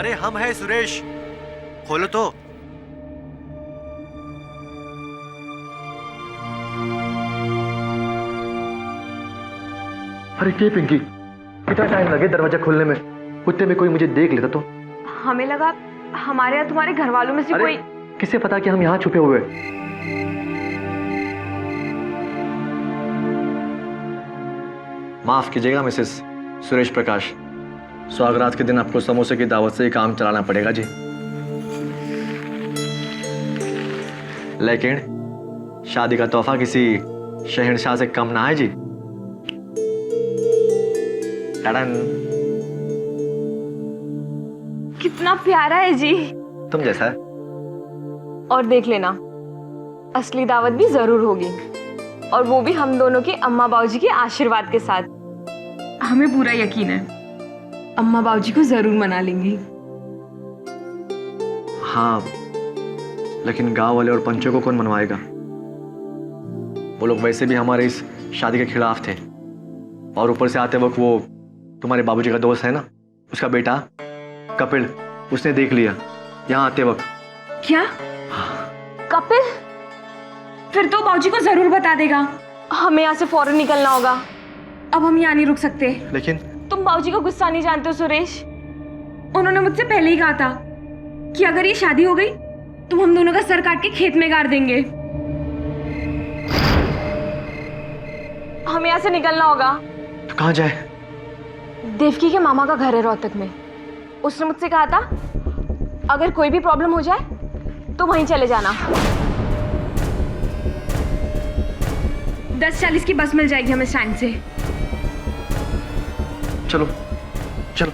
अरे हम हैं सुरेश, खोलो तो। अरे क्या पिंकी, कितना टाइम लगे दरवाजा खोलने में? कुत्ते में कोई मुझे देख लेता तो। हमें लगा हमारे या तुम्हारे घर वालों में से अरे कोई। किसे पता कि हम यहाँ छुपे हुए? माफ कीजिएगा मिसेस सुरेश प्रकाश, स्वागरात के दिन आपको समोसे की दावत से ही काम चलाना पड़ेगा जी। लेकिन शादी का तोहफा किसी शहंशाह से कम ना है जी। टडन। कितना प्यारा है जी। तुम जैसा है। और देख लेना, असली दावत भी जरूर होगी, और वो भी हम दोनों के अम्मा बाबूजी के आशीर्वाद के साथ। हमें पूरा यकीन है अम्मा बाबूजी को जरूर मना लेंगी। हाँ, लेकिन गांव वाले और पंचों को कौन मनवाएगा? वो लोग वैसे भी हमारे इस शादी के खिलाफ थे, और ऊपर से आते वक्त वो तुम्हारे बाबूजी का दोस्त है ना, उसका बेटा कपिल, उसने देख लिया यहाँ आते वक्त। क्या? कपिल? फिर तो बाबूजी को जरूर बता देगा। हमें यहाँ से फौरन निकलना होगा, अब हम यहाँ नहीं रुक सकते। लेकिन तुम बाबूजी का गुस्सा नहीं जानते हो सुरेश। उन्होंने मुझसे पहले ही कहा था कि अगर ये शादी हो गई तो हम दोनों का सर काट के खेत में गाड़ देंगे। हमें यहाँ से निकलना होगा। तो कहाँ जाए? देवकी के मामा का घर है रोहतक में। उसने मुझसे कहा था अगर कोई भी प्रॉब्लम हो जाए तो वहीं चले जाना। 10:40 की बस मिल जाएगी हमें स्टैंड से। चलो चलो।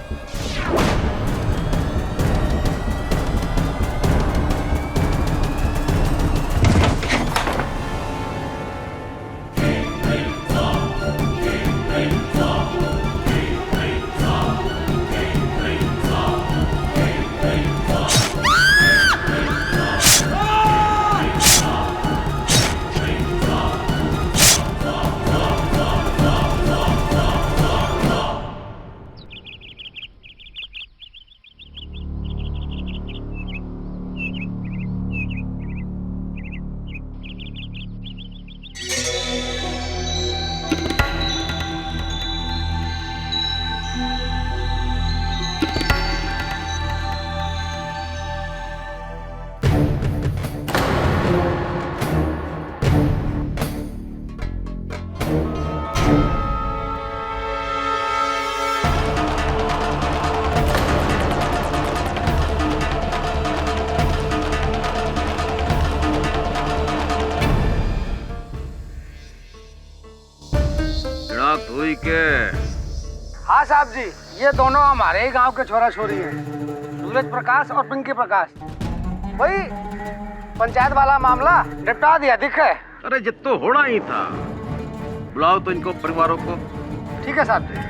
हाँ साहब जी, ये दोनों हमारे ही गांव के छोरा छोरी हैं, सूरज प्रकाश और पिंकी प्रकाश। वही पंचायत वाला मामला निपटा दिया दिख है। अरे जितो होना ही था, बुलाओ तो इनको परिवारों को। ठीक है साहब जी।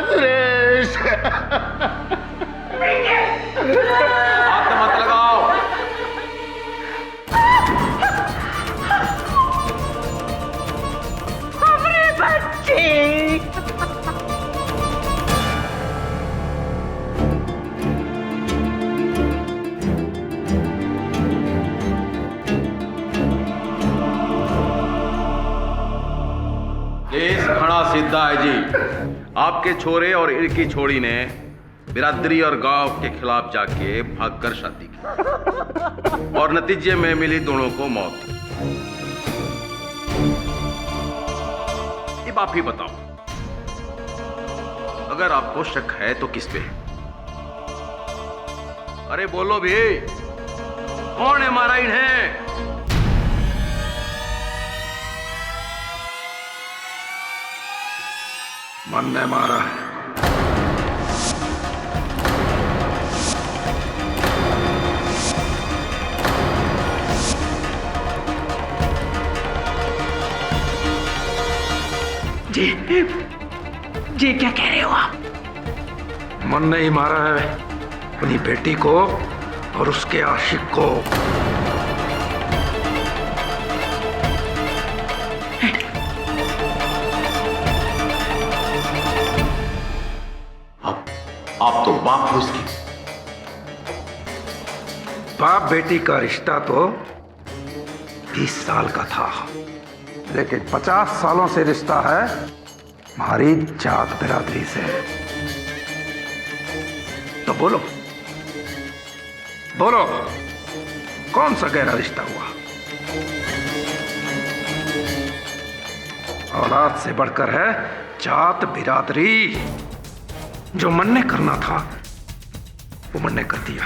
सुरेश हाथ मत लगाओ। हमारे बच्चे। केस खड़ा सीधा है जी। आपके छोरे और इनकी छोड़ी ने बिरादरी और गांव के खिलाफ जाके भागकर शादी की और नतीजे में मिली दोनों को मौत। अब आप ही बताओ, अगर आपको शक है तो किस पे? अरे बोलो भी, कौन है मारा इन्हें? मन ने मारा है। जी क्या कह रहे हो आप? मन ने ही मारा है अपनी बेटी को और उसके आशिक को। आप तो बाप हो उसकी। बाप बेटी का रिश्ता तो 20 साल का था, लेकिन 50 सालों से रिश्ता है हमारी जात बिरादरी से। तो बोलो बोलो, कौन सा गहरा रिश्ता हुआ? औलाद से बढ़कर है जात बिरादरी। जो मन ने करना था वो मन ने कर दिया।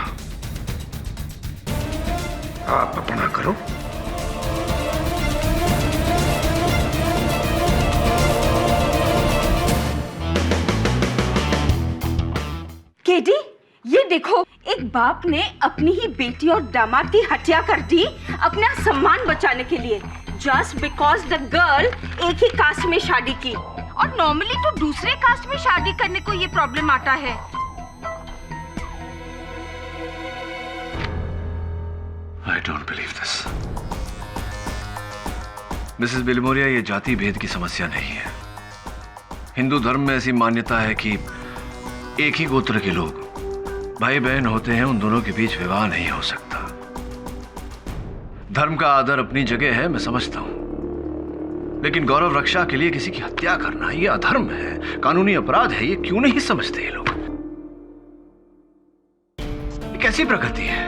आप अपना करो। केडी, ये देखो, एक बाप ने अपनी ही बेटी और दामाद की हत्या कर दी अपना सम्मान बचाने के लिए, जस्ट बिकॉज द गर्ल एक ही कास्ट में शादी की। और नॉर्मली तो दूसरे कास्ट में शादी करने को ये प्रॉब्लम आता है। I don't believe this. Mrs Bilimoria, ये जाति भेद की समस्या नहीं है। हिंदू धर्म में ऐसी मान्यता है कि एक ही गोत्र के लोग भाई बहन होते हैं, उन दोनों के बीच विवाह नहीं हो सकता। धर्म का आदर अपनी जगह है, मैं समझता हूं, लेकिन गौरव रक्षा के लिए किसी की हत्या करना यह अधर्म है, कानूनी अपराध है। ये क्यों नहीं समझते ये लोग? ये कैसी प्रकृति है?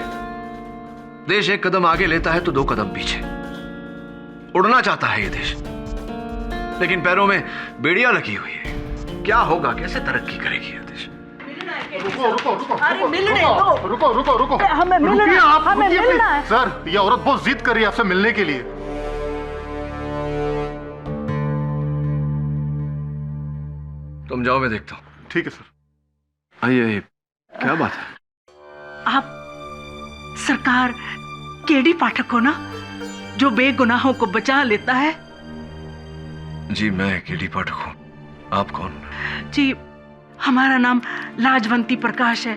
देश एक कदम आगे लेता है तो 2 कदम पीछे। उड़ना चाहता है ये देश, लेकिन पैरों में बेड़ियां लगी हुई है। क्या होगा? कैसे तरक्की करेगी ये देश? अरे मिलने दो। रुको हमें मिलना है। सर, ये औरत बहुत जिद कर रही है आपसे मिलने के लिए। तुम जाओ, मैं देखता हूं। ठीक है सर। आइए, क्या बात है? आप सरकार केडी पाठक हो ना, जो बेगुनाहों को बचा लेता है? जी, मैं केडी पाठक हूं। आप कौन? जी, हमारा नाम लाजवंती प्रकाश है।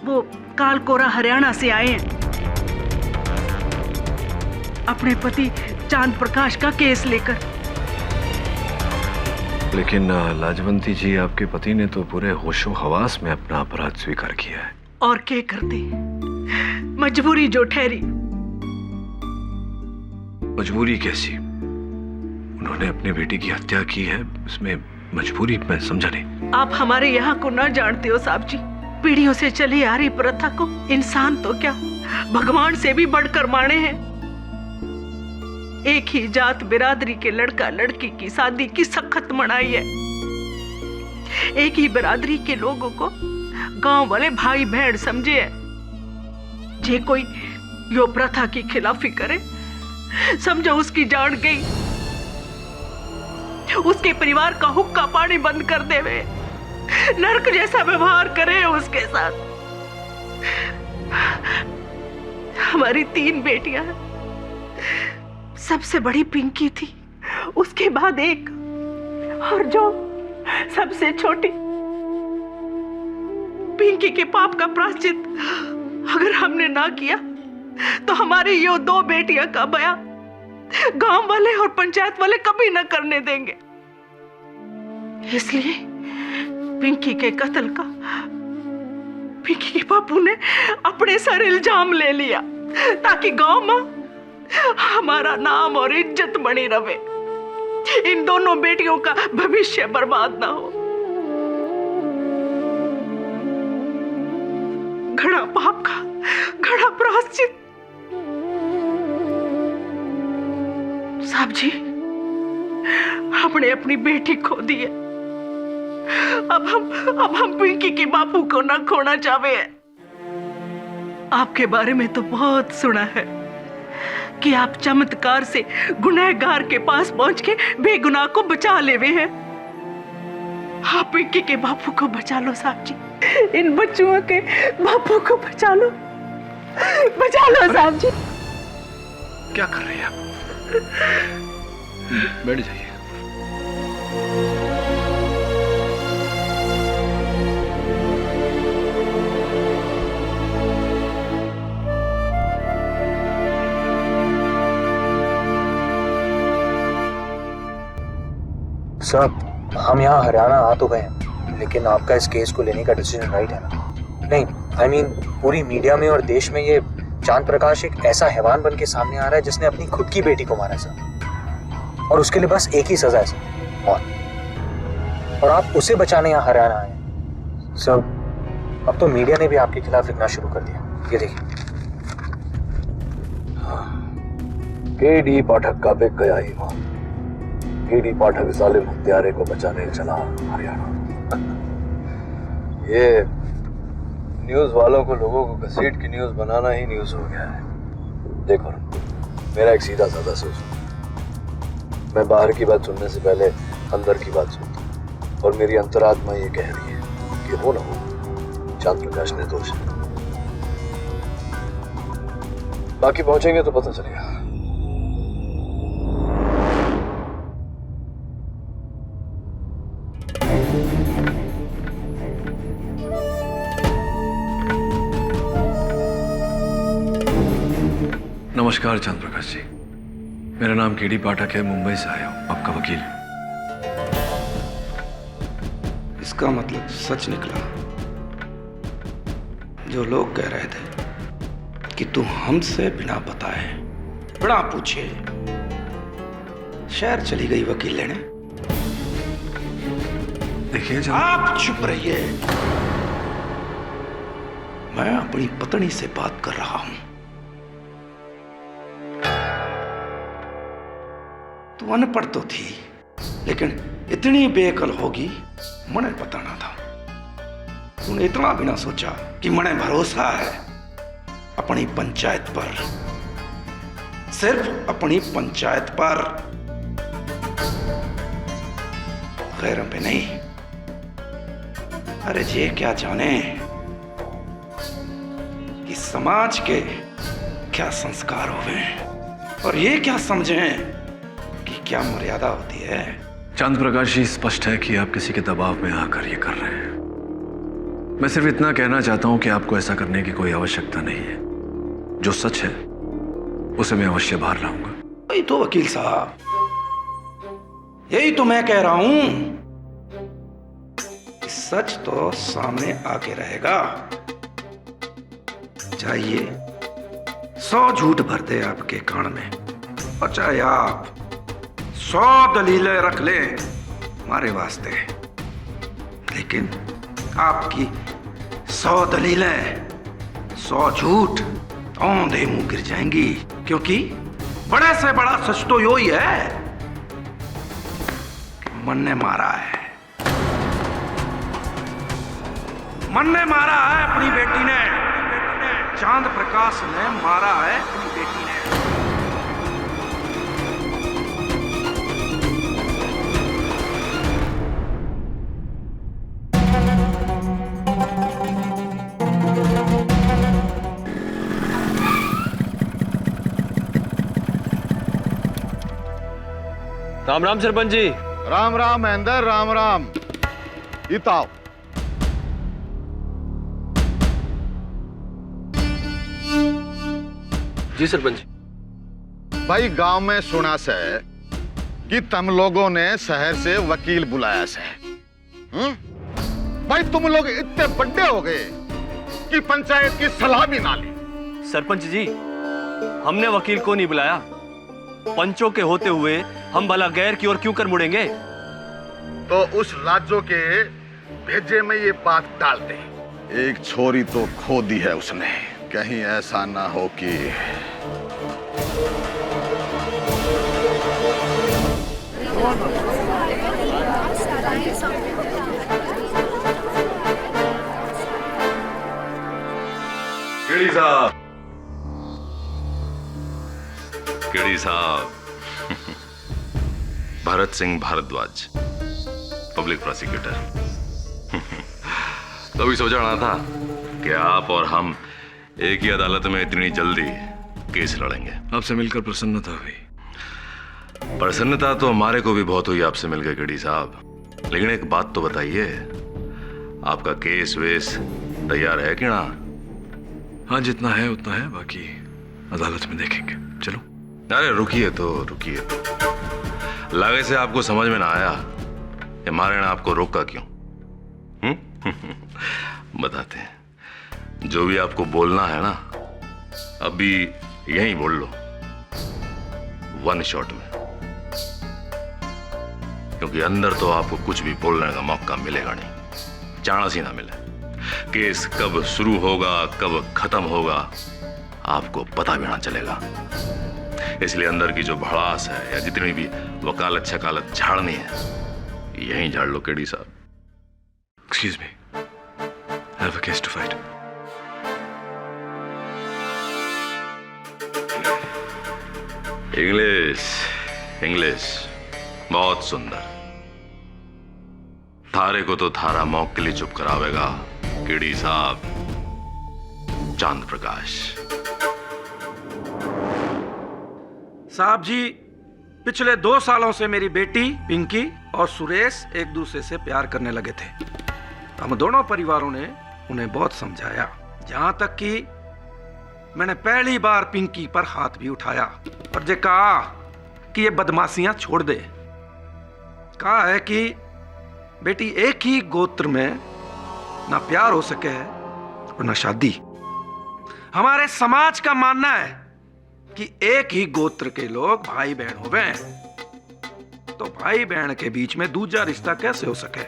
वो कालकोरा हरियाणा से आए हैं अपने पति चांद प्रकाश का केस लेकर। लेकिन लाजवंती जी, आपके पति ने तो पूरे होशो हवास में अपना अपराध स्वीकार किया है। और क्या करते, मजबूरी जो ठहरी। मजबूरी कैसी? उन्होंने अपनी बेटी की हत्या की है, उसमें मजबूरी मैं समझा नहीं। आप हमारे यहाँ को न जानते हो साहब जी। पीढ़ियों से चली आ रही प्रथा को इंसान तो क्या, भगवान से भी बढ़कर माने हैं। एक ही जात बिरादरी के लड़का लड़की की शादी की सख्त मनाही है। एक ही बिरादरी के लोगों को गांव वाले भाई बहन समझे है। जे कोई यो प्रथा की खिलाफी करे, समझो उसकी जान गई। उसके परिवार का हुक्का पानी बंद कर देवे, नरक जैसा व्यवहार करे उसके साथ। हमारी 3 बेटियां, सबसे बड़ी पिंकी थी, उसके बाद एक, और जो सबसे छोटी। पिंकी के पाप का प्रायश्चित अगर हमने ना किया तो हमारी ये 2 बेटियां का बयां गांव वाले और पंचायत वाले कभी न करने देंगे। इसलिए पिंकी के कत्ल का पिंकी के बापू ने अपने सर इल्जाम ले लिया, ताकि गांव में हमारा नाम और इज्जत बनी रहे, इन दोनों बेटियों का भविष्य बर्बाद ना हो। घड़ा पाप का घड़ा प्रायश्चित। साहब जी, हमने अपनी बेटी खो दी है अब हम पिंकी के बापू को न खोना चाहे। आपके बारे में तो बहुत सुना है कि आप चमत्कार से गुनहगार के पास पहुंच के बेगुनाह को बचा लेवे हैं। आप पिंकी के बापू को बचा लो साहब जी, इन बच्चों के बापू को बचा लो साहब जी। क्या कर रहे हैं आप? बैठ जाइए। सर, हम यहाँ हरियाणा आ तो गए हैं, लेकिन आपका इस केस को लेने का डिसीजन राइट है ना? नहीं, I mean, पूरी मीडिया में और देश में ये चांद प्रकाश एक ऐसा हैवान बन के सामने आ रहा है जिसने अपनी खुद की बेटी को मारा सर, और उसके लिए बस एक ही सजा है सर, मौत। और आप उसे बचाने यहाँ हरियाणा आए हैं सर। अब तो मीडिया ने भी आपके खिलाफ लिखना शुरू कर दिया। ये देखिए। केडी पाठक का बिक गया ईमान। केडी पाठक जालिम हत्यारे को बचाने चला हरियाणा। ये न्यूज वालों को लोगों को घसीट की न्यूज बनाना ही न्यूज हो गया है। देखो, मेरा एक सीधा साधा सोच, मैं बाहर की बात सुनने से पहले अंदर की बात सुनता हूं, और मेरी अंतरात्मा ये कह रही है कि हो ना हो चांद प्रकाश ने दोष है। बाकी पहुंचेंगे तो पता चलेगा। नमस्कार चांद प्रकाश जी, मेरा नाम केडी पाठक है, मुंबई से आया हूं, आपका वकील। इसका मतलब सच निकला जो लोग कह रहे थे कि तू हमसे बिना बताए, बिना पूछे शहर चली गई वकील लेने। देखिए, आप चुप रहिए, मैं अपनी पत्नी से बात कर रहा हूं। तू अनपढ़ तो थी, लेकिन इतनी बेअकल होगी मने पता ना था। तूने इतना भी ना सोचा कि मने भरोसा है अपनी पंचायत पर, सिर्फ अपनी पंचायत पर, गैरों पे नहीं। अरे ये क्या जाने कि समाज के क्या संस्कार हुए, और ये क्या समझें कि क्या मर्यादा होती है। चांद प्रकाश जी, स्पष्ट है कि आप किसी के दबाव में आकर ये कर रहे हैं। मैं सिर्फ इतना कहना चाहता हूं कि आपको ऐसा करने की कोई आवश्यकता नहीं है। जो सच है उसे मैं अवश्य बाहर लाऊंगा। वही तो वकील साहब, यही तो मैं कह रहा हूं कि सच तो सामने आके रहेगा। चाहिए 100 झूठ भर दे आपके कान में, और चाहे आप 100 दलीलें रख लें हमारे वास्ते, लेकिन आपकी 100 दलीलें, 100 झूठ औंधे मुंह गिर जाएंगी, क्योंकि बड़े से बड़ा सच तो यो ही है कि मन ने मारा है। मन ने मारा है अपनी बेटी ने, चांद प्रकाश ने मारा है अपनी बेटी ने। राम राम सरपंच जी। राम राम महेंद्र, राम राम। इताओ। जी सरपंच जी। भाई, गांव में सुना से कि तुम लोगों ने शहर से वकील बुलाया से। भाई, तुम लोग इतने बड़े हो गए कि पंचायत की सलाह भी ना ली। सरपंच जी, हमने वकील को नहीं बुलाया। पंचों के होते हुए हम भला गैर की ओर क्यों कर मुड़ेंगे? तो उस लाजो के भेजे में ये बात डाल दे। एक छोरी तो खो दी है उसने, कहीं ऐसा ना हो कि साहब, भरत सिंह भारद्वाज, पब्लिक प्रोसिक्यूटर। कभी सोचा ना था कि आप और हम एक ही अदालत में इतनी जल्दी केस लड़ेंगे। आपसे मिलकर प्रसन्नता हुई। प्रसन्नता तो हमारे को भी बहुत हुई आपसे मिलकर केडी साहब। लेकिन एक बात तो बताइए, आपका केस वेस तैयार है कि ना? हाँ, जितना है उतना है, बाकी अदालत में देखेंगे। चलो। अरे रुकिए तो। लगे से आपको समझ में ना आया कि मारे ने आपको रोका क्यों? बताते हैं। जो भी आपको बोलना है ना, अभी यहीं बोल लो, वन शॉट में, क्योंकि अंदर तो आपको कुछ भी बोलने का मौका मिलेगा नहीं, चांस ही ना मिले। केस कब शुरू होगा, कब खत्म होगा, आपको पता भी ना चलेगा। इसलिए अंदर की जो भड़ास है या जितनी भी वकालत शकालत झाड़नी है, यहीं झाड़ लो केडी साहब। Excuse me. I have a case to fight. English बहुत सुंदर। थारे को तो थारा मौक के लिए चुप करावेगा केडी साहब, चांद प्रकाश। साहब जी, पिछले 2 सालों से मेरी बेटी पिंकी और सुरेश एक दूसरे से प्यार करने लगे थे। हम दोनों परिवारों ने उन्हें बहुत समझाया, जहां तक कि मैंने पहली बार पिंकी पर हाथ भी उठाया और जे कहा कि ये बदमाशियां छोड़ दे। कहा है कि बेटी, एक ही गोत्र में ना प्यार हो सके है और ना शादी। हमारे समाज का मानना है कि एक ही गोत्र के लोग भाई बहन हो गए, तो भाई बहन के बीच में दूसरा रिश्ता कैसे हो सके?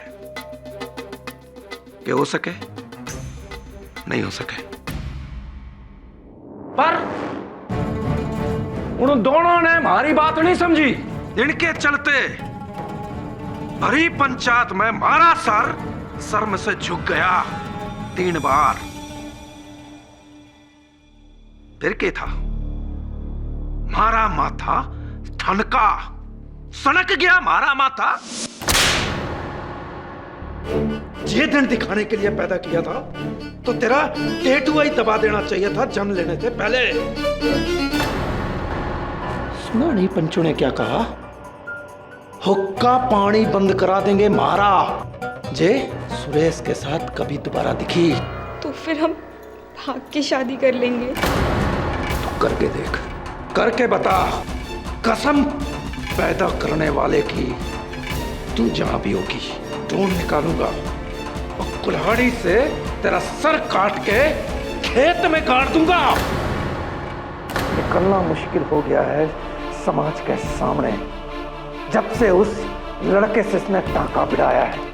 कि हो सके? नहीं हो सके। पर उन दोनों ने हमारी बात नहीं समझी। इनके चलते भरी पंचायत में मारा सर शर्म से झुक गया 3 बार। फिर क्या था? मारा माथा ठनका, सनक गया मारा माथा। ये दिन दिखाने के लिए पैदा किया था, तो तेरा टेटू ही दबा देना चाहिए था जन्म लेने से पहले। सुना नहीं पंचों ने क्या कहा? हुक्का पानी बंद करा देंगे मारा जे सुरेश के साथ कभी दोबारा दिखी तो फिर हम भाग के शादी कर लेंगे। तो करके देख, करके बता। कसम पैदा करने वाले की, तू जहां भी होगी ढूंढ निकालूंगा और कुल्हाड़ी से तेरा सर काट के खेत में गाड़ दूंगा। निकलना मुश्किल हो गया है समाज के सामने जब से उस लड़के से इसने टाका भिड़ाया है।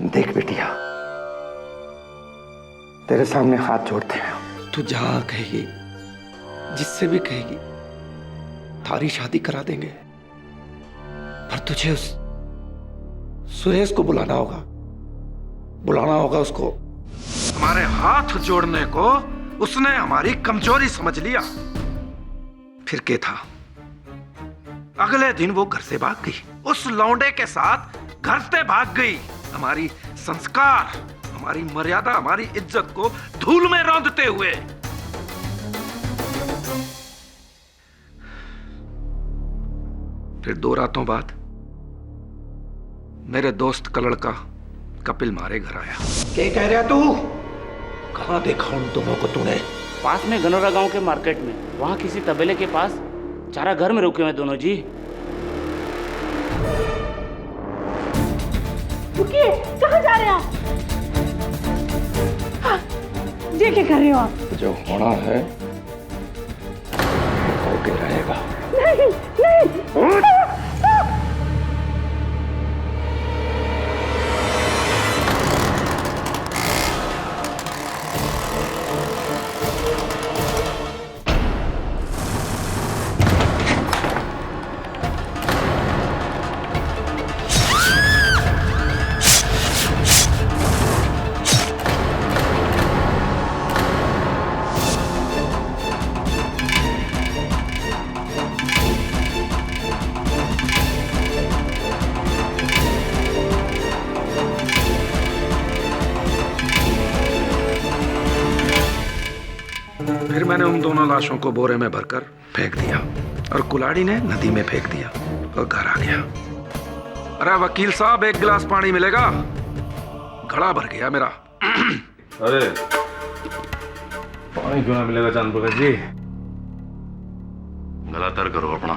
देख बेटिया, तेरे सामने हाथ जोड़ते हैं। तू जहां कहेगी, जिससे भी कहेगी, थारी शादी करा देंगे। पर तुझे उस सुरेश को बुलाना होगा उसको। हमारे हाथ जोड़ने को उसने हमारी कमजोरी समझ लिया। फिर क्या था? अगले दिन वो घर से भाग गई, उस लौंडे के साथ घर से भाग गई। हमारी संस्कार, हमारी मर्यादा, हमारी इज्जत को धूल में रौंदते हुए। फिर 2 रातों बाद मेरे दोस्त का लड़का कपिल मारे घर आया। क्या कह रहा तू? कहां देखा उन दोनों को तूने? पास में गनौरा गांव के मार्केट में, वहां किसी तबेले के पास चारा घर में रुके हुए दोनों जी। रुकिए, कहाँ जा रहे हैं आप? ये क्या कर रहे हो आप? जो होना है होके रहेगा। नहीं, नहीं। मैंने उन दोनों लाशों को बोरे में भरकर फेंक दिया और कुल्हाड़ी ने नदी में फेंक दिया और घर आ गया। अरे वकील साहब, एक गिलास पानी मिलेगा? घड़ा भर गया मेरा। अरे पानी क्यों ना मिलेगा चांद प्रकाश जी? गला तर करो अपना।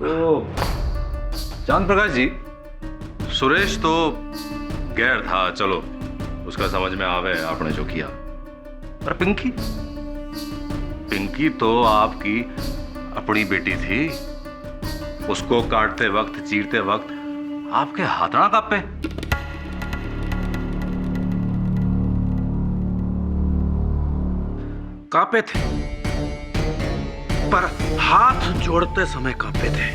तो चांद प्रकाश जी, सुरेश तो गैर था, चलो उसका समझ में आवे आपने जो किया। पर पिंकी, पिंकी तो आपकी अपनी बेटी थी। उसको काटते वक्त, चीरते वक्त आपके हाथ ना कांपे? कांपे थे, पर हाथ जोड़ते समय कांपे थे।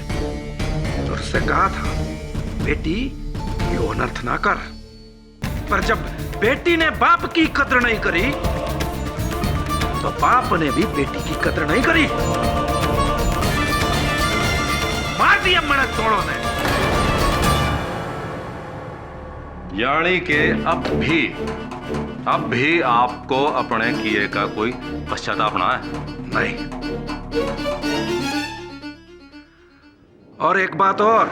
और उससे कहा था, बेटी ये अनर्थ ना कर। पर जब बेटी ने बाप की कद्र नहीं करी, तो बाप ने भी बेटी की कद्र नहीं करी। मार दिया मैंने दोनों ने। यानी कि अब भी आपको अपने किए का कोई पश्चाताप ना है? नहीं। और एक बात और,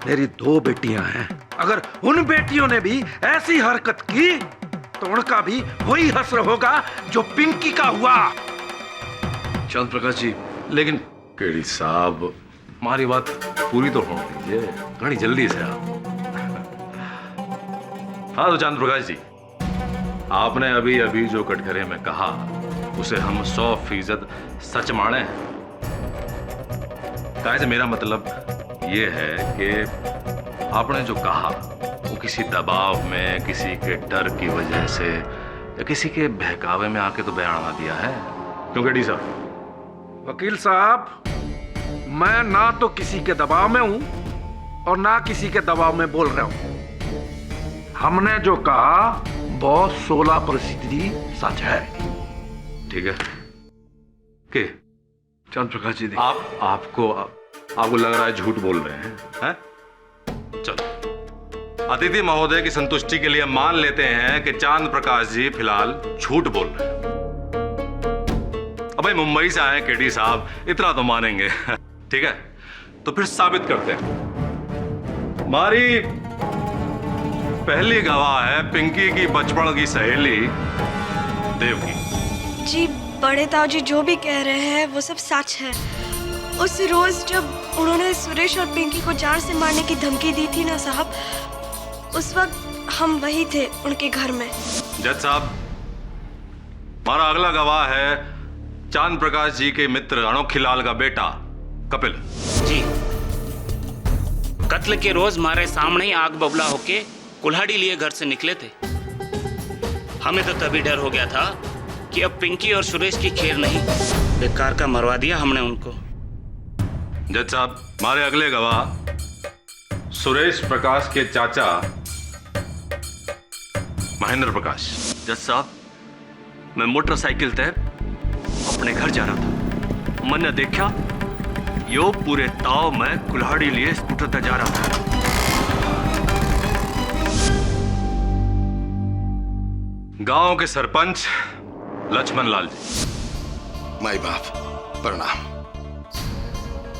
मेरी 2 बेटियां हैं। अगर उन बेटियों ने भी ऐसी हरकत की तो उनका भी वही हश्र होगा जो पिंकी का हुआ। चंद प्रकाश जी, लेकिन केडी साहब, हमारी बात पूरी तो होने दीजिए, घनी जल्दी से आप। हाँ तो चंद प्रकाश जी, आपने अभी अभी जो कटघरे में कहा उसे हम 100% सच माने। कैसे, मेरा मतलब ये है कि आपने जो कहा वो किसी दबाव में, किसी के डर की वजह से या किसी के बहकावे में आके तो बयान ना दिया है, क्योंकि डी साहब? वकील साहब, मैं ना तो किसी के दबाव में हूं और ना किसी के दबाव में बोल रहा हूं। हमने जो कहा वो 16% सच है। ठीक है के चंद प्रकाश जी, आपको लग रहा है झूठ बोल रहे हैं? चलो, अतिथि महोदय की संतुष्टि के लिए मान लेते हैं कि चांद प्रकाश जी फिलहाल झूठ बोल रहे हैं। अब भाई मुंबई से आए केडी साहब, इतना तो मानेंगे। ठीक है, तो फिर साबित करते हैं। हमारी पहली गवाह है पिंकी की बचपन की सहेली देवकी जी। बड़े ताऊ जी जो भी कह रहे हैं वो सब सच है। उस रोज जब उन्होंने सुरेश और पिंकी को जान से मारने की धमकी दी थी ना साहब, उस वक्त हम वही थे उनके घर में। जज साहब, हमारा अगला गवाह है चांद प्रकाश जी के मित्र अनोखीलाल का बेटा कपिल जी। कत्ल के रोज हमारे सामने ही आग बबूला होके कुल्हाड़ी लिए घर से निकले थे। हमें तो तभी डर हो गया था कि अब पिंकी और सुरेश की खेर नहीं, बेकार का मरवा दिया हमने उनको। जज साहब, हमारे अगले गवाह सुरेश प्रकाश के चाचा महेंद्र प्रकाश। जज साहब, मैं मोटरसाइकिल से अपने घर जा रहा था। मैंने देखा यो पूरे ताव में कुल्हाड़ी लिए स्कूटर पर जा रहा था। गांव के सरपंच लक्ष्मण लाल जी। माई बाप प्रणाम।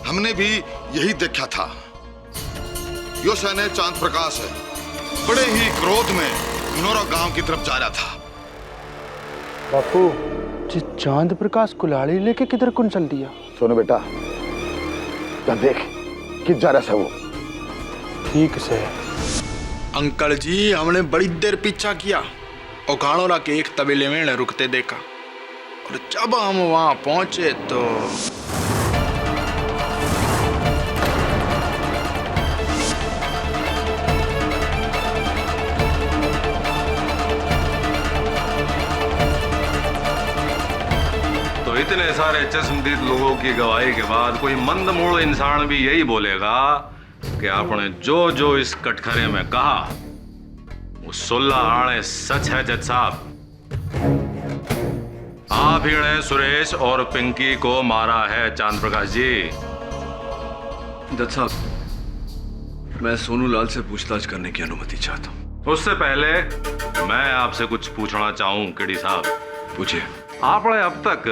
हमने भी यही देखा था। यो सैने चांद प्रकाश है, बड़े ही क्रोध में नोरा गांव की तरफ जा रहा था। बापू जी, चांद प्रकाश कुल्हाड़ी लेके किधर कौन चल दिया? सोनू बेटा, देख किस जा रहा है वो। ठीक से। अंकल जी, हमने बड़ी देर पीछा किया और गाणोरा के एक तबेले में रुकते देखा, और जब हम वहां पहुंचे तो इतने सारे चश्मदीद लोगों की गवाही के बाद कोई मंदमूढ़ इंसान भी यही बोलेगा कि आपने जो जो इस कटघरे में कहा वो 16 आने सच है। जज साहब, आप ही ने सुरेश और पिंकी को मारा है चांद प्रकाश जी। दत्त साहब, मैं सोनू लाल से पूछताछ करने की अनुमति चाहता हूँ। उससे पहले मैं आपसे कुछ पूछना चाहूं केडी साहब। पूछिए। आपने अब तक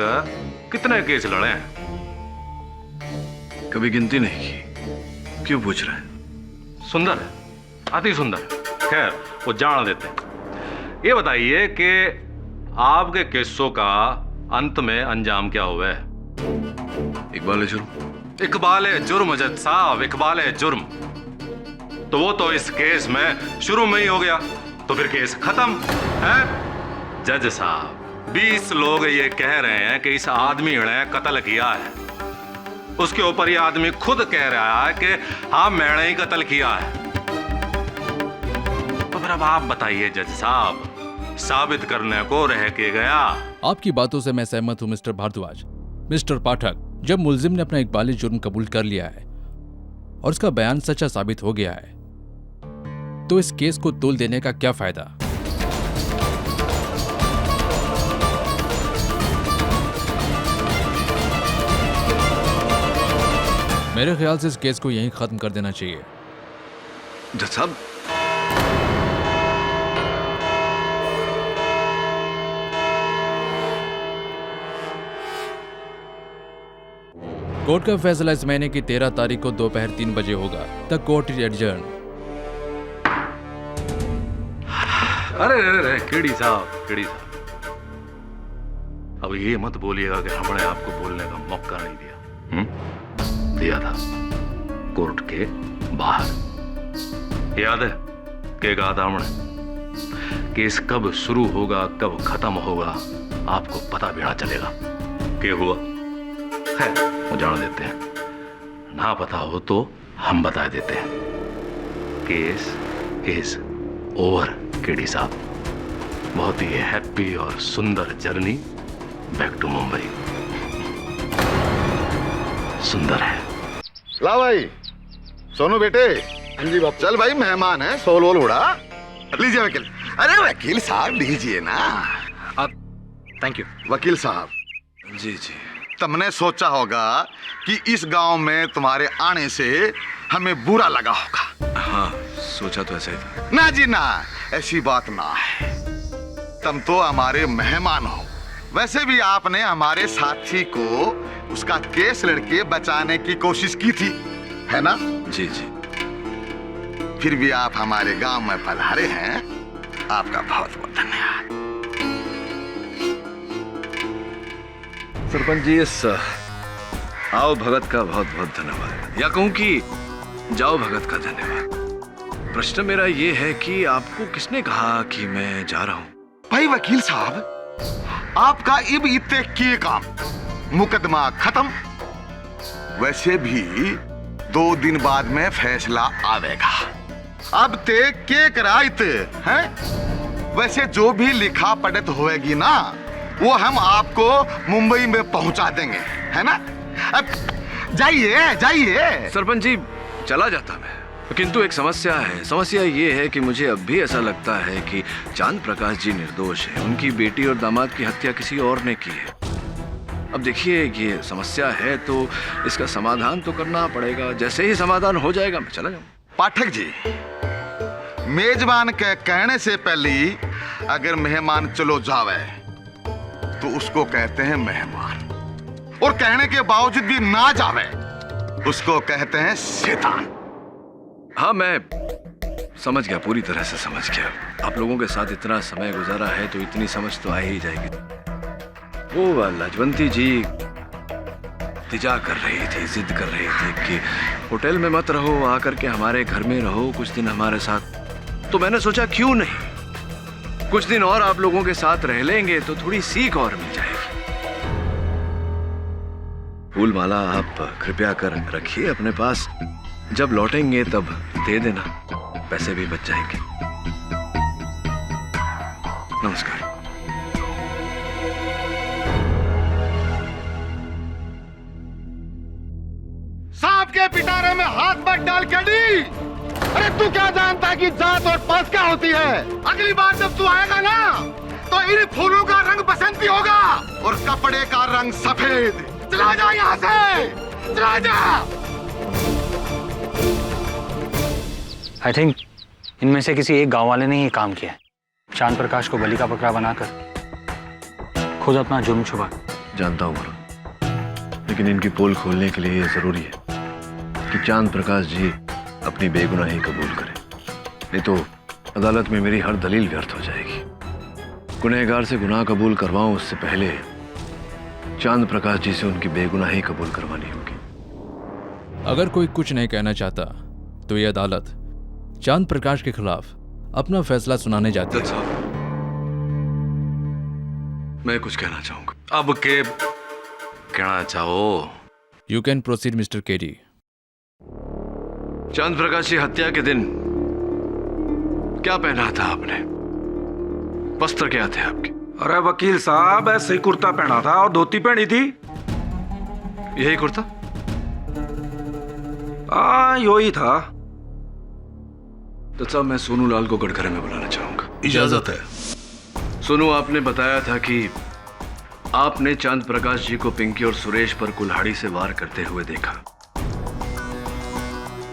कितने केस लड़े हैं? कभी गिनती नहीं की। क्यों पूछ रहे हैं? सुंदर है, अति सुंदर। खैर वो जान देते हैं। ये बताइए कि आपके केसों का अंत में अंजाम क्या हुआ है? इकबाल जुर्म। इकबाल जुर्म जज साहब, इकबाल जुर्म। तो वो तो इस केस में शुरू में ही हो गया, तो फिर केस खत्म है। जज साहब, 20 लोग ये कह रहे हैं कि इस आदमी ने कत्ल किया है। उसके ऊपर ये आदमी खुद कह रहा है कि हाँ मैंने ही कत्ल किया है। तो फिर अब आप बताइए जज साहब, साबित करने को रह के गया। आपकी बातों से मैं सहमत हूं मिस्टर भारद्वाज। मिस्टर पाठक, जब मुलजिम ने अपना इकबाली जुर्म कबूल कर लिया है और उसका बयान सच्चा साबित हो गया है, तो इस केस को तोल देने का क्या फायदा? मेरे ख्याल से इस केस को यहीं खत्म कर देना चाहिए। जज साहब, कोर्ट का फैसला इस महीने की 13 तारीख को दोपहर 3 बजे होगा। The court is adjourn. अरे अरे केडी साहब, केडी साहब, अब ये मत बोलिएगा कि हमने आपको बोलने का मौका नहीं दिया। दिया था, कोर्ट के बाहर। याद है क्या कहा था हमने? केस कब शुरू होगा कब खत्म होगा आपको पता भी ना चलेगा। क्या हुआ है वो जान देते हैं, ना पता हो तो हम बता देते हैं। केस इज ओवर केडी साहब। बहुत ही हैप्पी और सुंदर जर्नी बैक टू मुंबई। सुंदर है। ला भाई सोनू बेटे। हाँ जी बाप। चल भाई, मेहमान है, सोल वोल उड़ा लीजिए वकील। अरे वकील साहब लीजिए ना। थैंक यू वकील साहब। जी जी। तुमने सोचा होगा कि इस गांव में तुम्हारे आने से हमें बुरा लगा होगा। हाँ, सोचा तो ऐसा ही था। ना जी ना, ऐसी बात ना है। तुम तो हमारे मेहमान हो। वैसे भी आपने हमारे साथी को उसका केस लड़के बचाने की कोशिश की थी, है ना? जी जी। फिर भी आप हमारे गांव में पधारे हैं, आपका बहुत बहुत धन्यवाद। सरपंच जी, इस आओ भगत का बहुत बहुत धन्यवाद, या कहूं कि जाओ भगत का धन्यवाद। प्रश्न मेरा ये है कि आपको किसने कहा कि मैं जा रहा हूं? भाई वकील साहब, आपका इब इतने के काम, मुकदमा खत्म। वैसे भी 2 दिन बाद में फैसला आवेगा। अब ते के कराइते हैं। वैसे जो भी लिखा पढ़त होएगी ना, वो हम आपको मुंबई में पहुंचा देंगे, है ना? अब जाइए जाइए। सरपंच जी, चला जाता मैं, किंतु एक समस्या है। समस्या ये है कि मुझे अब भी ऐसा लगता है कि चांद प्रकाश जी निर्दोष है। उनकी बेटी और दामाद की हत्या किसी और ने की है। अब देखिए, ये समस्या है तो इसका समाधान तो करना पड़ेगा। जैसे ही समाधान हो जाएगा मैं चला जाऊंगा। पाठक जी, मेजबान के कहने से पहले ही अगर मेहमान चलो जावे तो उसको कहते हैं मेहमान, और कहने के बावजूद भी ना जावे उसको कहते हैं शैतान। हाँ, मैं समझ गया, पूरी तरह से समझ गया। आप लोगों के साथ इतना समय गुजारा है तो इतनी समझ तो आ ही जाएगी। वो लाजवंती जी तिजा कर रही थी, जिद कर रही थी कि होटल में मत रहो, आकर के हमारे घर में रहो कुछ दिन हमारे साथ। तो मैंने सोचा क्यों नहीं, कुछ दिन और आप लोगों के साथ रह लेंगे तो थोड़ी सीख और मिल जाएगी। फूल माला आप कृपया कर रखिए अपने पास, जब लौटेंगे तब दे देना, पैसे भी बच जाएंगे। नमस्कार। सांप के पिटारे में हाथ मत डाल केडी। अरे तू क्या जानता है कि जात और पास क्या होती है? अगली बार जब तू आएगा ना तो इन फूलों का रंग बसंती होगा और कपड़े का रंग सफेद। चला जा यहाँ से, चला जा। आई थिंक इनमें से किसी एक गांव वाले ने ये काम किया है, चांद प्रकाश को बलि का बकरा बनाकर खुद अपना जुर्म छुपा। जानता हूँ वरुण, लेकिन इनकी पोल खोलने के लिए ये जरूरी है कि चांद प्रकाश जी अपनी बेगुनाही कबूल करें, नहीं तो अदालत में मेरी हर दलील व्यर्थ हो जाएगी। गुनहगार से गुनाह कबूल करवाऊं उससे पहले चांद प्रकाश जी से उनकी बेगुनाही कबूल करवानी होगी। अगर कोई कुछ नहीं कहना चाहता तो ये अदालत चांद प्रकाश के खिलाफ अपना फैसला सुनाने जाती है। मैं कुछ कहना चाहूंगा। अब के कहना चाहो? You can proceed mister KD. चांद प्रकाश की हत्या के दिन क्या पहना था आपने? वस्त्र क्या थे आपके? अरे वकील साहब, ऐसे ही कुर्ता पहना था और धोती पहनी थी। यही कुर्ता? हाँ, यो ही था। तो साहब, मैं सोनू लाल को गड़खरे में बुलाना चाहूंगा। इजाजत है। सोनू, आपने बताया था कि आपने चांद प्रकाश जी को पिंकी और सुरेश पर कुल्हाड़ी से वार करते हुए देखा।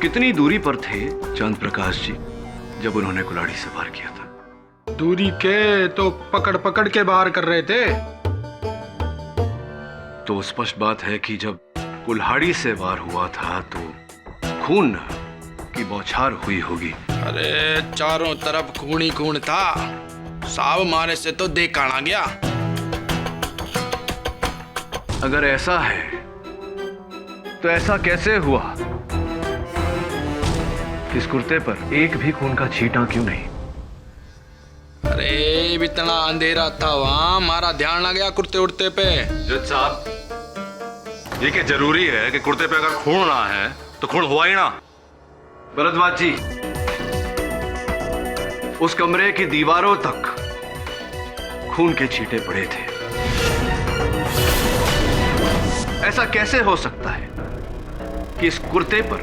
कितनी दूरी पर थे चांद प्रकाश जी जब उन्होंने कुल्हाड़ी से वार किया था? दूरी के तो पकड़ पकड़ के बाहर कर रहे थे। तो स्पष्ट बात है कि जब कुल्हाड़ी से वार हुआ था तो खून की बौछार हुई होगी। अरे चारों तरफ खून ही खून था, साव मारे से तो देखा ना गया। अगर ऐसा है तो ऐसा कैसे हुआ? इस कुर्ते पर एक भी खून का छींटा क्यों नहीं? अरे इतना अंधेरा था वहां, हमारा ध्यान आ गया कुर्ते उड़ते पे। जज साहब, ये क्या जरूरी है कि कुर्ते पे अगर खून ना है तो खून हुआ ही ना? भरद्वाज जी, उस कमरे की दीवारों तक खून के छींटे पड़े थे। ऐसा कैसे हो सकता है कि इस कुर्ते पर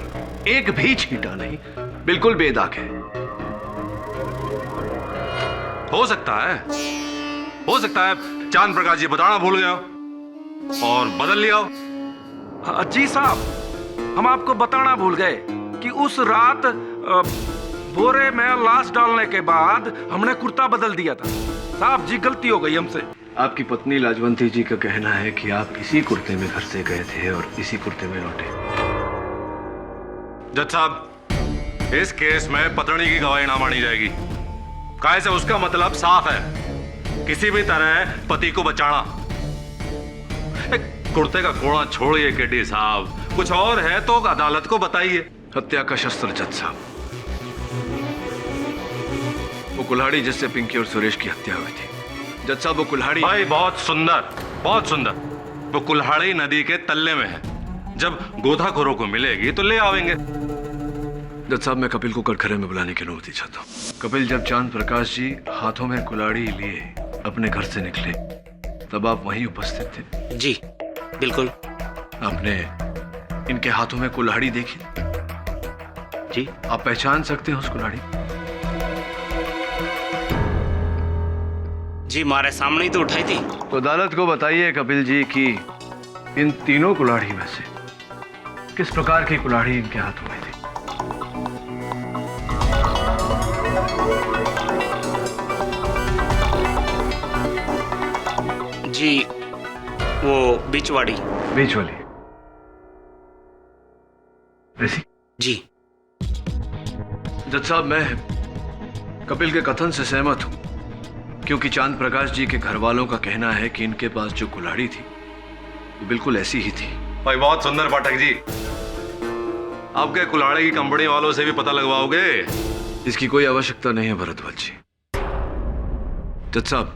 एक भी छींटा नहीं, बिल्कुल बेदाग है? हो सकता है चांद प्रकाश जी बताना भूल गया और बदल लिया हो। जी साहब, हम आपको बताना भूल गए कि उस रात बोरे में लाश डालने के बाद हमने कुर्ता बदल दिया था। साहब जी, गलती हो गई हमसे। आपकी पत्नी लाजवंती जी का कहना है कि आप इसी कुर्ते में घर से गए थे और इसी कुर्ते में लौटे। जज साहब, इस केस में पत्नी की गवाही ना मानी जाएगी। काहे से उसका मतलब साफ है, किसी भी तरह पति को बचाना। कुर्ते का कोड़ा छोड़िए केडी साहब, कुछ और है तो अदालत को बताइए। हत्या का शस्त्र जज साहब, वो कुल्हाड़ी जिससे पिंकी और सुरेश की हत्या हुई थी। जज साहब, वो कुल्हाड़ी। भाई बहुत सुंदर, बहुत सुंदर। वो कुल्हाड़ी नदी के तल्ले में है, जब गोताखोरों को मिलेगी तो ले आवेंगे। जज साहब, मैं कपिल को कटघरे में बुलाने की अनुमति चाहता हूँ। कपिल, जब चांद प्रकाश जी हाथों में कुल्हाड़ी लिए अपने घर से निकले तब आप वहीं उपस्थित थे? जी बिल्कुल। आपने इनके हाथों में कुल्हाड़ी देखी? जी। आप पहचान सकते हैं उस कुल्हाड़ी? जी, हमारे सामने ही तो उठाई थी। तो अदालत को बताइए कपिल जी कि इन तीनों कुल्हाड़ी में से किस प्रकार की कुल्हाड़ी इनके हाथों में थी? जी, वो बीच वाली। बीच वाली? वैसी? जी। जज साहब, मैं कपिल के कथन से सहमत हूं, क्योंकि चांद प्रकाश जी के घर वालों का कहना है कि इनके पास जो कुल्हाड़ी थी वो बिल्कुल ऐसी ही थी। भाई बहुत सुंदर पाठक जी, आपके कुल्हाड़ी की कंपनी वालों से भी पता लगवाओगे? इसकी कोई आवश्यकता नहीं है भरद्वाज जी। जज साहब,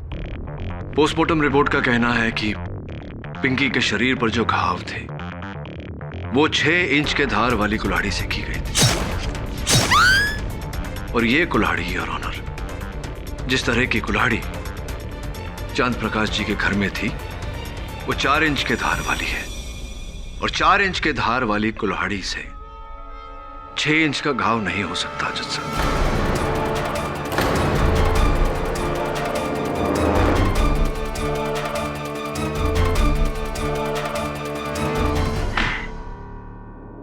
पोस्टमार्टम रिपोर्ट का कहना है कि पिंकी के शरीर पर जो घाव थे वो 6 इंच के धार वाली कुल्हाड़ी से की गई थी, और ये कुल्हाड़ी, योर ऑनर, जिस तरह की कुल्हाड़ी चांद प्रकाश जी के घर में थी वो 4 इंच के धार वाली है, और 4 इंच के धार वाली कुल्हाड़ी से 6 इंच का घाव नहीं हो सकता। जज साहब,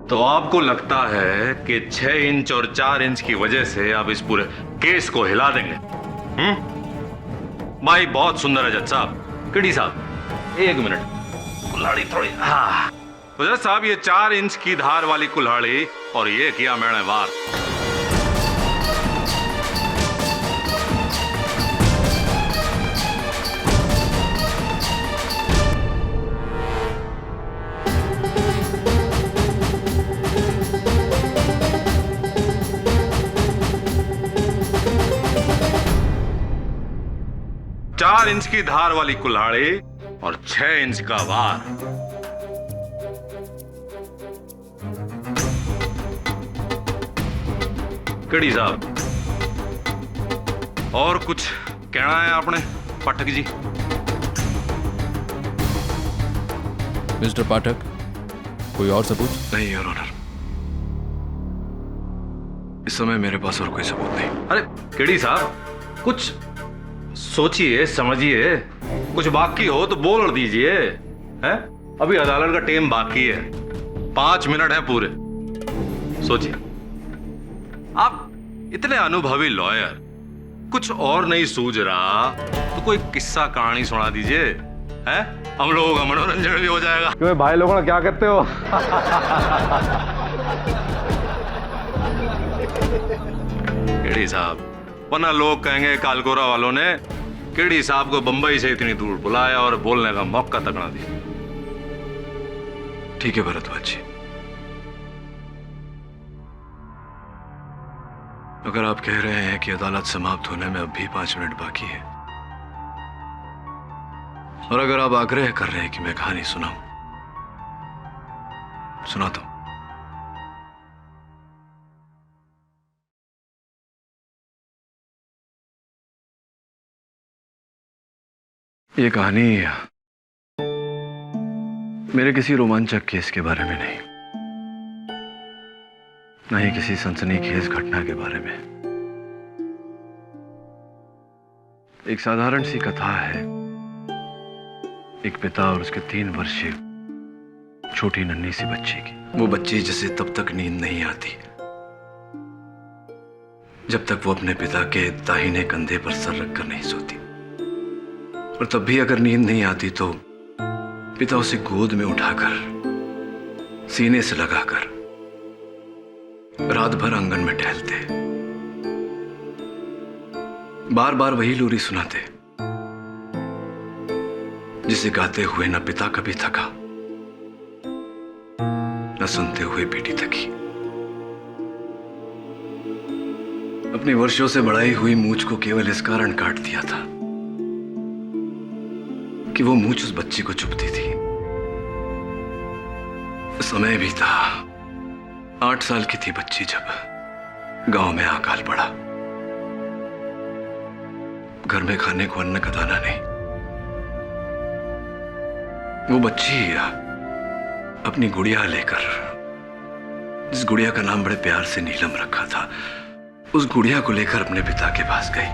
तो आपको लगता है कि 6 इंच और 4 इंच की वजह से आप इस पूरे केस को हिला देंगे? भाई बहुत सुंदर है जज साहब। किडी साहब 1 मिनट, कुल्हाड़ी थोड़ी। हाँ तो जज साहब, ये 4 इंच की धार वाली कुल्हाड़ी और ये किया मैंने वार। चार इंच की धार वाली कुल्हाड़ी और 6 इंच का वार। कड़ी साहब, और कुछ कहना है आपने पाठक जी? मिस्टर पाठक, कोई और सबूत? नहीं योर ऑनर, इस समय मेरे पास और कोई सबूत नहीं। अरे कड़ी साहब, कुछ सोचिए समझिए, कुछ बाकी हो तो बोल दीजिए। हैं? अभी अदालत का टाइम बाकी है, 5 मिनट है पूरे। सोचिए, आप इतने अनुभवी लॉयर, कुछ और नहीं सूझ रहा तो कोई किस्सा कहानी सुना दीजिए। हैं? हम लोगों का मनोरंजन भी हो जाएगा। क्यों भाई लोगों ने क्या कहते हो? केडी साहब, वरना लोग कहेंगे कालकोरा वालों ने केडी साहब को बंबई से इतनी दूर बुलाया और बोलने का मौका तक ना दिया। ठीक है भरद्वाज जी, अगर आप कह रहे हैं कि अदालत समाप्त होने में अब भी 5 मिनट बाकी है, और अगर आप आग्रह कर रहे हैं कि मैं कहानी सुनाऊं, सुनाता हूं। ये कहानी मेरे किसी रोमांचक केस के बारे में नहीं, न ही किसी सनसनीखेज घटना के बारे में। एक साधारण सी कथा है, एक पिता और उसके 3 वर्षीय छोटी नन्ही सी बच्ची की। वो बच्ची जिसे तब तक नींद नहीं आती जब तक वो अपने पिता के दाहिने कंधे पर सर रखकर नहीं सोती, और तब भी अगर नींद नहीं आती तो पिता उसे गोद में उठाकर सीने से लगाकर रात भर आंगन में टहलते, बार बार वही लोरी सुनाते जिसे गाते हुए न पिता कभी थका, न सुनते हुए बेटी थकी। अपनी वर्षों से बढ़ाई हुई मूंछ को केवल इस कारण काट दिया था कि वो मूंछ उस बच्ची को चुभती थी। समय भी था, 8 साल की थी बच्ची जब गांव में अकाल पड़ा। घर में खाने को अन्न का दाना नहीं। वो बच्ची अपनी गुड़िया लेकर, जिस गुड़िया का नाम बड़े प्यार से नीलम रखा था, उस गुड़िया को लेकर अपने पिता के पास गई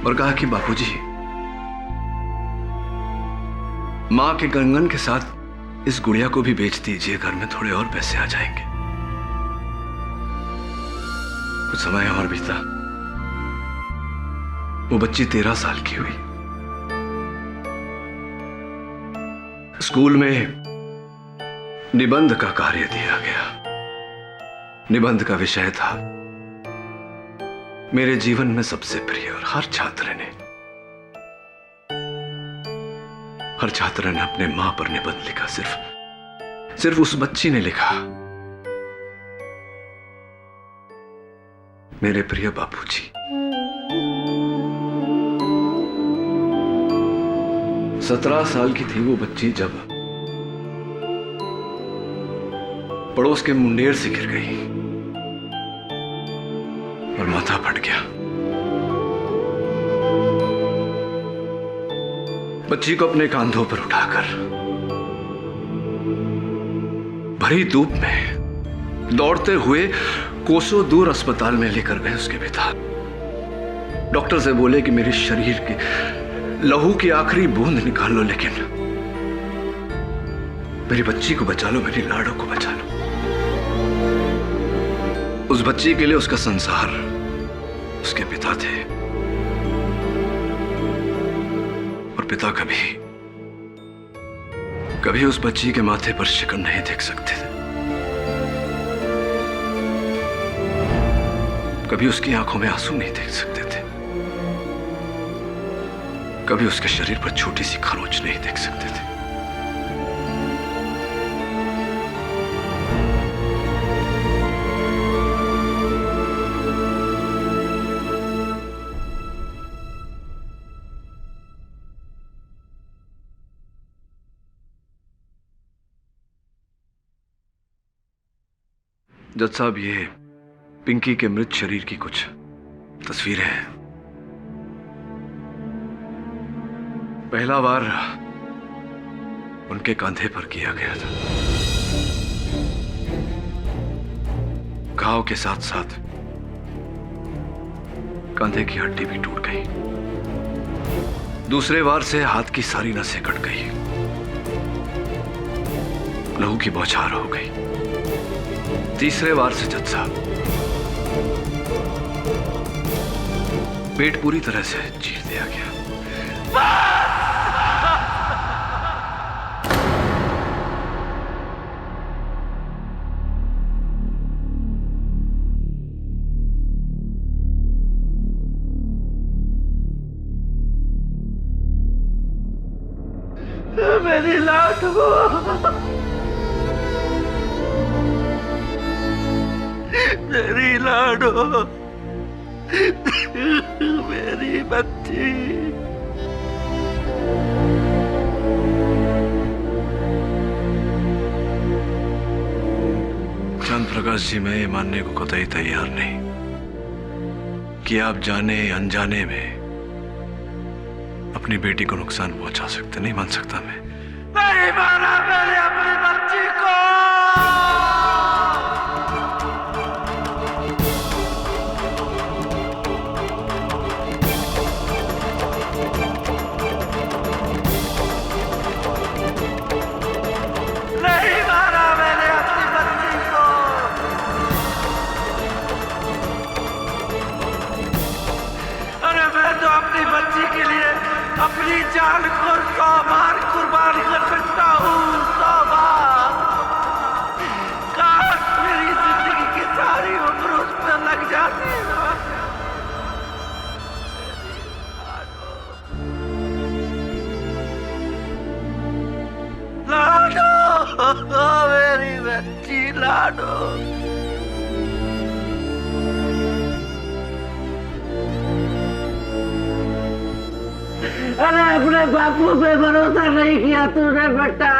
और कहा कि बापूजी, मां के कंगन के साथ इस गुड़िया को भी बेच दीजिए, घर में थोड़े और पैसे आ जाएंगे। कुछ समय और बीता, वो बच्ची 13 साल की हुई। स्कूल में निबंध का कार्य दिया गया। निबंध का विषय था मेरे जीवन में सबसे प्रिय, और हर छात्र ने अपने मां पर निबंध लिखा। सिर्फ उस बच्ची ने लिखा, मेरे प्रिय बापूजी। 17 साल की थी वो बच्ची जब पड़ोस के मुंडेर से गिर गई और माथा फट गया। बच्ची को अपने कांधों पर उठाकर भरी धूप में दौड़ते हुए कोसों दूर अस्पताल में लेकर गए उसके पिता। डॉक्टर से बोले कि मेरे शरीर के लहू की आखिरी बूंद निकाल लो, मेरी बच्ची को बचा लो, मेरी लाडो को बचा लो। उस बच्ची के लिए उसका संसार उसके पिता थे, और पिता कभी उस बच्ची के माथे पर शिकन नहीं देख सकते थे, कभी उसकी आंखों में आंसू नहीं देख सकते थे, कभी उसके शरीर पर छोटी सी खरोंच नहीं देख सकते थे। जज साहब, ये पिंकी के मृत शरीर की कुछ तस्वीरें हैं। पहला वार उनके कंधे पर किया गया था। घाव के साथ साथ कंधे की हड्डी भी टूट गई। दूसरे वार से हाथ की सारी नसें कट गई, लहू की बौछार हो गई। तीसरे वार से जज साहब पेट पूरी तरह से चीर दिया गया। मेरी लाडो, मेरी लाडो, मेरी बच्ची। चांद प्रकाश जी, मैं ये मानने को कतई तैयार नहीं कि आप जाने अनजाने में अपनी बेटी को नुकसान पहुंचा सकते। नहीं मान सकता मैं। नहीं मारा मैंने अपनी बच्ची को। नहीं मारा मैंने अपनी बच्ची को। अरे मैं तो अपनी बच्ची के लिए अपनी जान को 100 बार कुर्बान कर सकता हूँ, 100 बार। काश मेरी जिंदगी की सारी उम्र उस पर लग जाती है। लाडो, मेरी बच्ची लाडो। अरे अपने बापू पे भरोसा नहीं किया तूने बेटा।